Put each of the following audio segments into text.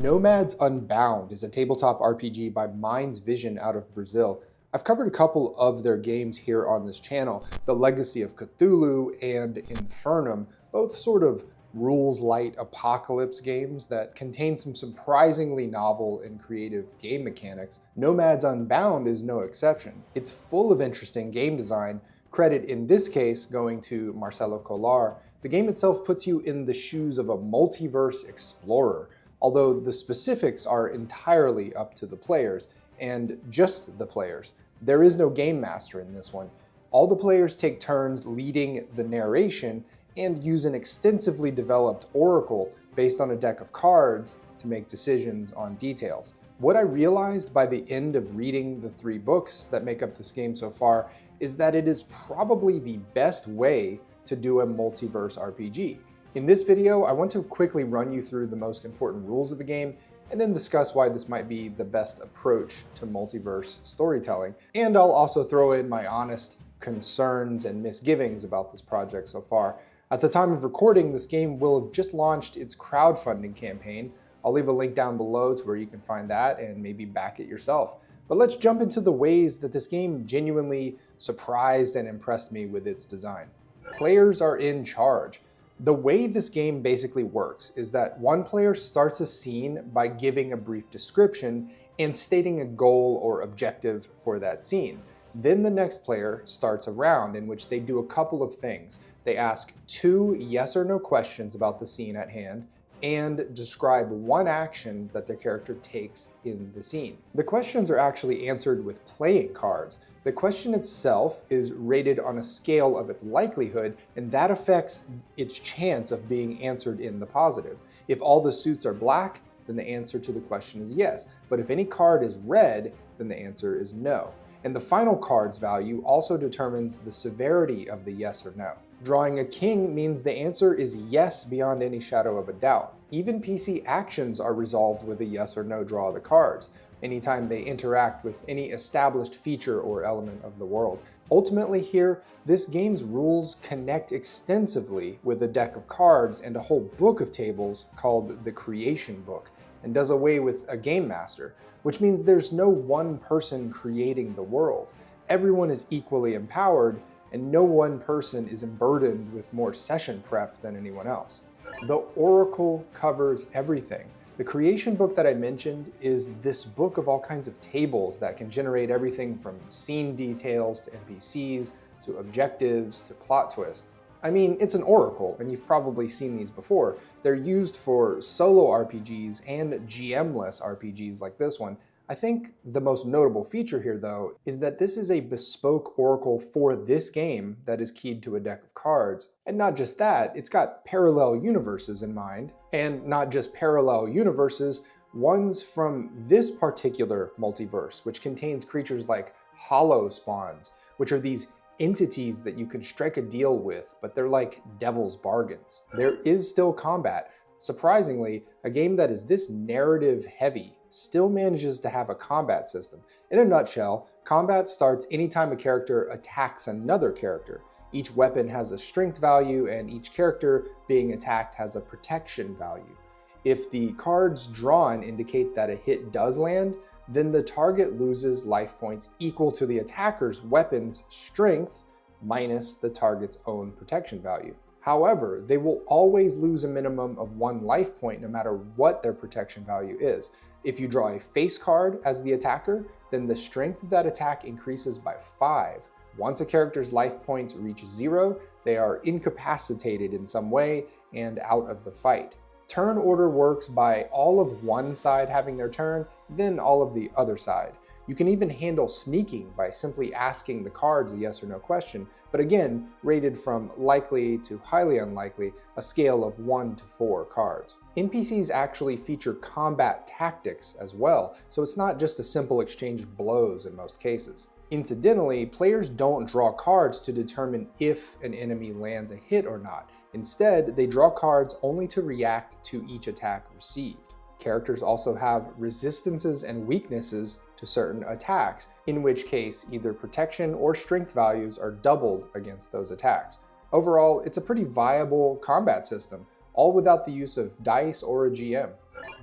Nomads Unbound is a tabletop RPG by Mind's Vision out of Brazil. I've covered a couple of their games here on this channel, The Legacy of Cthulhu and Infernum, both sort of rules-light apocalypse games that contain some surprisingly novel and creative game mechanics. Nomads Unbound is no exception. It's full of interesting game design, credit in this case going to Marcelo Collar. The game itself puts you in the shoes of a multiverse explorer, although the specifics are entirely up to the players, and just the players. There is no game master in this one. All the players take turns leading the narration and use an extensively developed oracle based on a deck of cards to make decisions on details. What I realized by the end of reading the 3 books that make up this game so far is that it is probably the best way to do a multiverse RPG. In this video, I want to quickly run you through the most important rules of the game and then discuss why this might be the best approach to multiverse storytelling. And I'll also throw in my honest concerns and misgivings about this project so far. At the time of recording, this game will have just launched its crowdfunding campaign. I'll leave a link down below to where you can find that and maybe back it yourself. But let's jump into the ways that this game genuinely surprised and impressed me with its design. Players are in charge. The way this game basically works is that one player starts a scene by giving a brief description and stating a goal or objective for that scene. Then the next player starts a round in which they do a couple of things. They ask 2 yes or no questions about the scene at hand and describe one action that their character takes in the scene. The questions are actually answered with playing cards. The question itself is rated on a scale of its likelihood, and that affects its chance of being answered in the positive. If all the suits are black, then the answer to the question is yes. But if any card is red, then the answer is no. And the final card's value also determines the severity of the yes or no. Drawing a king means the answer is yes beyond any shadow of a doubt. Even PC actions are resolved with a yes or no draw of the cards, anytime they interact with any established feature or element of the world. Ultimately here, this game's rules connect extensively with a deck of cards and a whole book of tables called the Creation Book, and does away with a game master, which means there's no one person creating the world. Everyone is equally empowered, and no one person is burdened with more session prep than anyone else. The Oracle covers everything. The Creation Book that I mentioned is this book of all kinds of tables that can generate everything from scene details to NPCs, to objectives, to plot twists. I mean, it's an oracle, and you've probably seen these before. They're used for solo RPGs and GM-less RPGs like this one. I think the most notable feature here, though, is that this is a bespoke oracle for this game that is keyed to a deck of cards. And not just that, it's got parallel universes in mind. And not just parallel universes, ones from this particular multiverse, which contains creatures like hollow spawns, which are these entities that you can strike a deal with, but they're like devil's bargains. There is still combat. Surprisingly, a game that is this narrative heavy still manages to have a combat system. In a nutshell, combat starts anytime a character attacks another character. Each weapon has a strength value, and each character being attacked has a protection value. If the cards drawn indicate that a hit does land, then the target loses life points equal to the attacker's weapon's strength minus the target's own protection value. However, they will always lose a minimum of 1 life point no matter what their protection value is. If you draw a face card as the attacker, then the strength of that attack increases by 5. Once a character's life points reach 0, they are incapacitated in some way and out of the fight. Turn order works by all of one side having their turn, then all of the other side. You can even handle sneaking by simply asking the cards a yes or no question, but again, rated from likely to highly unlikely, a scale of 1 to 4 cards. NPCs actually feature combat tactics as well, so it's not just a simple exchange of blows in most cases. Incidentally, players don't draw cards to determine if an enemy lands a hit or not. Instead, they draw cards only to react to each attack received. Characters also have resistances and weaknesses to certain attacks, in which case either protection or strength values are doubled against those attacks. Overall, it's a pretty viable combat system, all without the use of dice or a GM.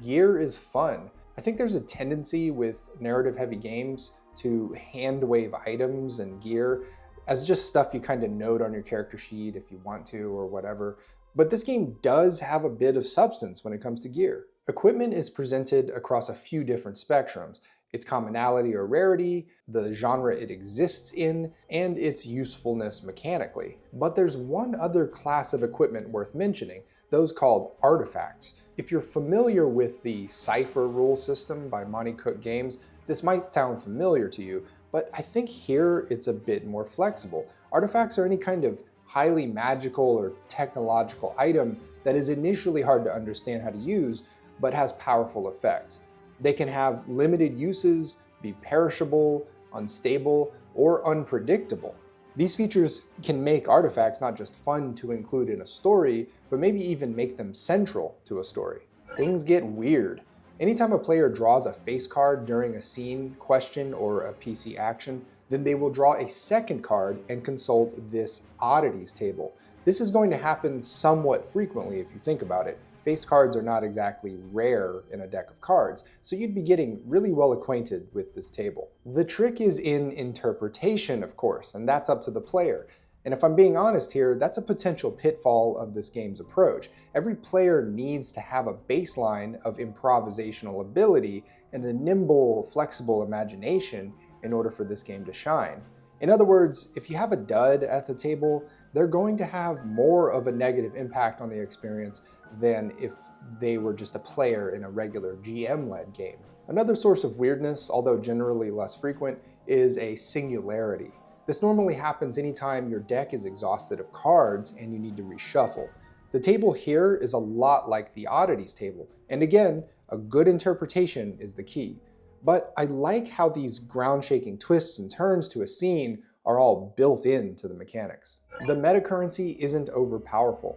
Gear is fun. I think there's a tendency with narrative-heavy games to hand-wave items and gear as just stuff you kind of note on your character sheet if you want to or whatever. But this game does have a bit of substance when it comes to gear. Equipment is presented across a few different spectrums: its commonality or rarity, the genre it exists in, and its usefulness mechanically. But there's one other class of equipment worth mentioning, those called artifacts. If you're familiar with the Cypher rule system by Monte Cook Games, this might sound familiar to you, but I think here it's a bit more flexible. Artifacts are any kind of highly magical or technological item that is initially hard to understand how to use, but has powerful effects. They can have limited uses, be perishable, unstable, or unpredictable. These features can make artifacts not just fun to include in a story, but maybe even make them central to a story. Things get weird. Anytime a player draws a face card during a scene, question, or a PC action, then they will draw a second card and consult this Oddities table. This is going to happen somewhat frequently if you think about it. Face cards are not exactly rare in a deck of cards, so you'd be getting really well acquainted with this table. The trick is in interpretation, of course, and that's up to the player. And if I'm being honest here, that's a potential pitfall of this game's approach. Every player needs to have a baseline of improvisational ability and a nimble, flexible imagination in order for this game to shine. In other words, if you have a dud at the table, they're going to have more of a negative impact on the experience than if they were just a player in a regular GM-led game. Another source of weirdness, although generally less frequent, is a singularity. This normally happens anytime your deck is exhausted of cards and you need to reshuffle. The table here is a lot like the Oddities table, and again, a good interpretation is the key. But I like how these ground-shaking twists and turns to a scene are all built into the mechanics. The meta currency isn't overpowerful.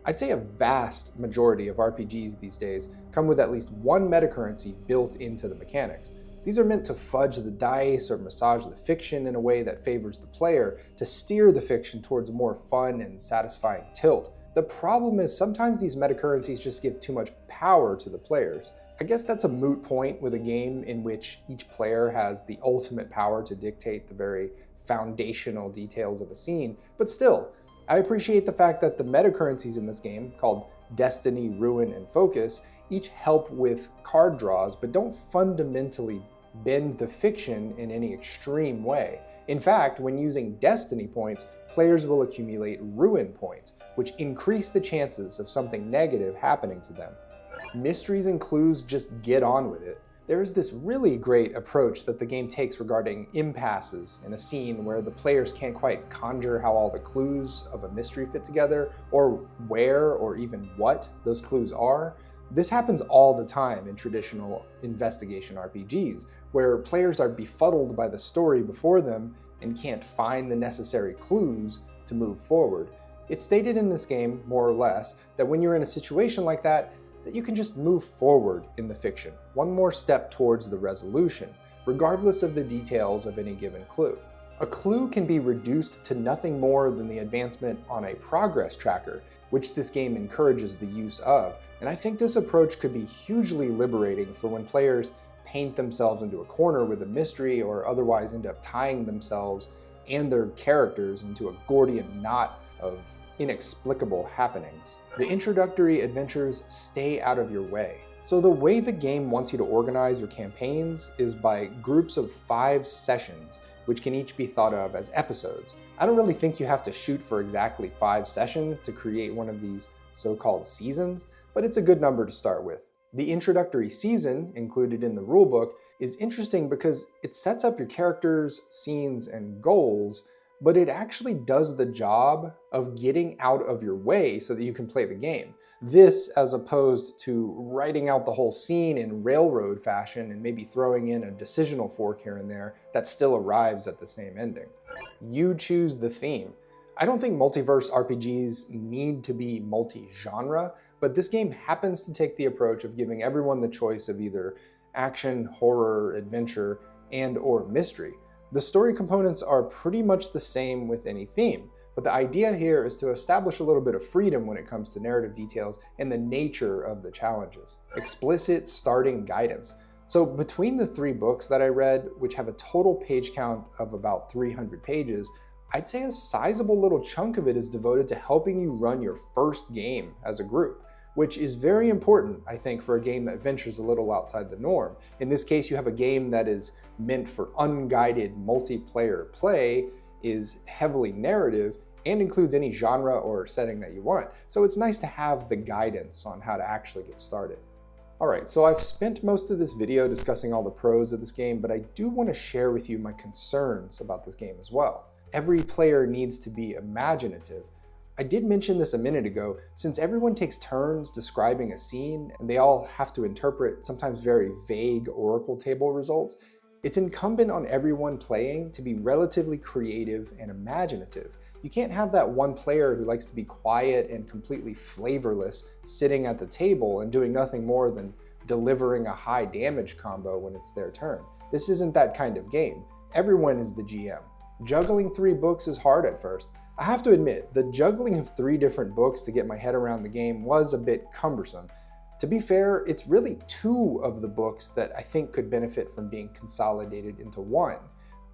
I'd say a vast majority of RPGs these days come with at least one meta currency built into the mechanics. These are meant to fudge the dice or massage the fiction in a way that favors the player, to steer the fiction towards a more fun and satisfying tilt. The problem is sometimes these meta currencies just give too much power to the players. I guess that's a moot point with a game in which each player has the ultimate power to dictate the very foundational details of a scene, but still, I appreciate the fact that the meta currencies in this game, called Destiny, Ruin, and Focus, each help with card draws, but don't fundamentally bend the fiction in any extreme way. In fact, when using Destiny points, players will accumulate Ruin points, which increase the chances of something negative happening to them. Mysteries and clues just get on with it. There is this really great approach that the game takes regarding impasses in a scene where the players can't quite conjure how all the clues of a mystery fit together, or where or even what those clues are. This happens all the time in traditional investigation RPGs, where players are befuddled by the story before them and can't find the necessary clues to move forward. It's stated in this game, more or less, that when you're in a situation like that you can just move forward in the fiction, one more step towards the resolution, regardless of the details of any given clue. A clue can be reduced to nothing more than the advancement on a progress tracker, which this game encourages the use of, and I think this approach could be hugely liberating for when players paint themselves into a corner with a mystery or otherwise end up tying themselves and their characters into a Gordian knot of inexplicable happenings. The introductory adventures stay out of your way. So the way the game wants you to organize your campaigns is by groups of 5 sessions, which can each be thought of as episodes. I don't really think you have to shoot for exactly 5 sessions to create one of these so-called seasons, but it's a good number to start with. The introductory season, included in the rulebook, is interesting because it sets up your characters, scenes, and goals, but it actually does the job of getting out of your way so that you can play the game. This as opposed to writing out the whole scene in railroad fashion and maybe throwing in a decisional fork here and there that still arrives at the same ending. You choose the theme. I don't think multiverse RPGs need to be multi-genre, but this game happens to take the approach of giving everyone the choice of either action, horror, adventure, and/or mystery. The story components are pretty much the same with any theme, But the idea here is to establish a little bit of freedom when it comes to narrative details and the nature of the challenges. Explicit starting guidance. So between the 3 books that I read, which have a total page count of about 300 pages, I'd say a sizable little chunk of it is devoted to helping you run your first game as a group, which is very important, I think, for a game that ventures a little outside the norm. In this case, you have a game that is meant for unguided multiplayer play, is heavily narrative, and includes any genre or setting that you want. So it's nice to have the guidance on how to actually get started. Alright, so I've spent most of this video discussing all the pros of this game, but I do want to share with you my concerns about this game as well. Every player needs to be imaginative. I did mention this a minute ago, since everyone takes turns describing a scene and they all have to interpret sometimes very vague oracle table results, it's incumbent on everyone playing to be relatively creative and imaginative. You can't have that one player who likes to be quiet and completely flavorless sitting at the table and doing nothing more than delivering a high damage combo when it's their turn. This isn't that kind of game. Everyone is the GM. Juggling 3 books is hard at first. I have to admit, the juggling of 3 different books to get my head around the game was a bit cumbersome. To be fair, it's really 2 of the books that I think could benefit from being consolidated into one.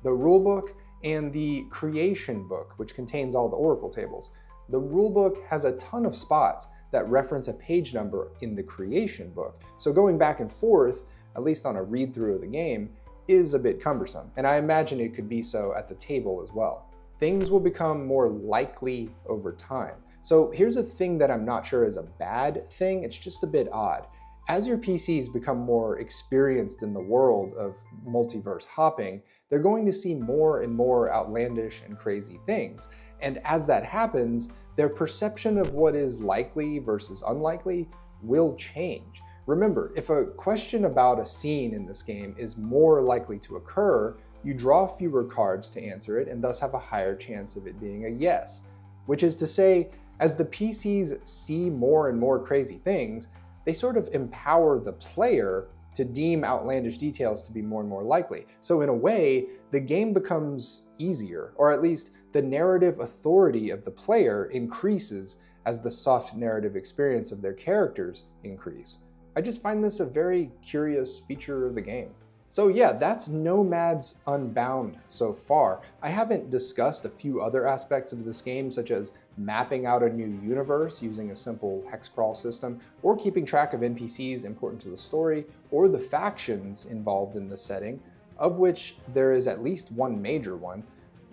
The rulebook and the creation book, which contains all the oracle tables. The rulebook has a ton of spots that reference a page number in the creation book, so going back and forth, at least on a read-through of the game, is a bit cumbersome, and I imagine it could be so at the table as well. Things will become more likely over time. So here's a thing that I'm not sure is a bad thing, it's just a bit odd. As your PCs become more experienced in the world of multiverse hopping, they're going to see more and more outlandish and crazy things. And as that happens, their perception of what is likely versus unlikely will change. Remember, if a question about a scene in this game is more likely to occur, you draw fewer cards to answer it and thus have a higher chance of it being a yes. Which is to say, as the PCs see more and more crazy things, they sort of empower the player to deem outlandish details to be more and more likely. So in a way, the game becomes easier, or at least the narrative authority of the player increases as the soft narrative experience of their characters increase. I just find this a very curious feature of the game. So yeah, that's Nomads Unbound so far. I haven't discussed a few other aspects of this game, such as mapping out a new universe using a simple hex crawl system, or keeping track of NPCs important to the story, or the factions involved in the setting, of which there is at least one major one.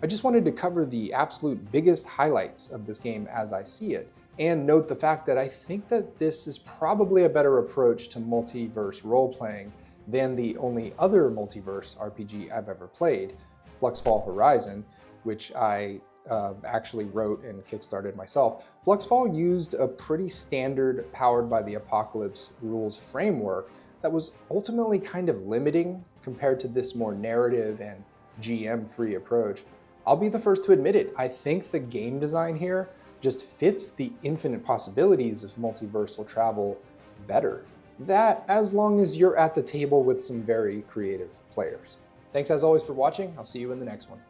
I just wanted to cover the absolute biggest highlights of this game as I see it, and note the fact that I think that this is probably a better approach to multiverse role-playing than the only other multiverse RPG I've ever played, Fluxfall Horizon, which I actually wrote and kickstarted myself. Fluxfall used a pretty standard powered by the apocalypse rules framework that was ultimately kind of limiting compared to this more narrative and GM-free approach. I'll be the first to admit it, I think the game design here just fits the infinite possibilities of multiversal travel better. That, as long as you're at the table with some very creative players. Thanks as always for watching. I'll see you in the next one.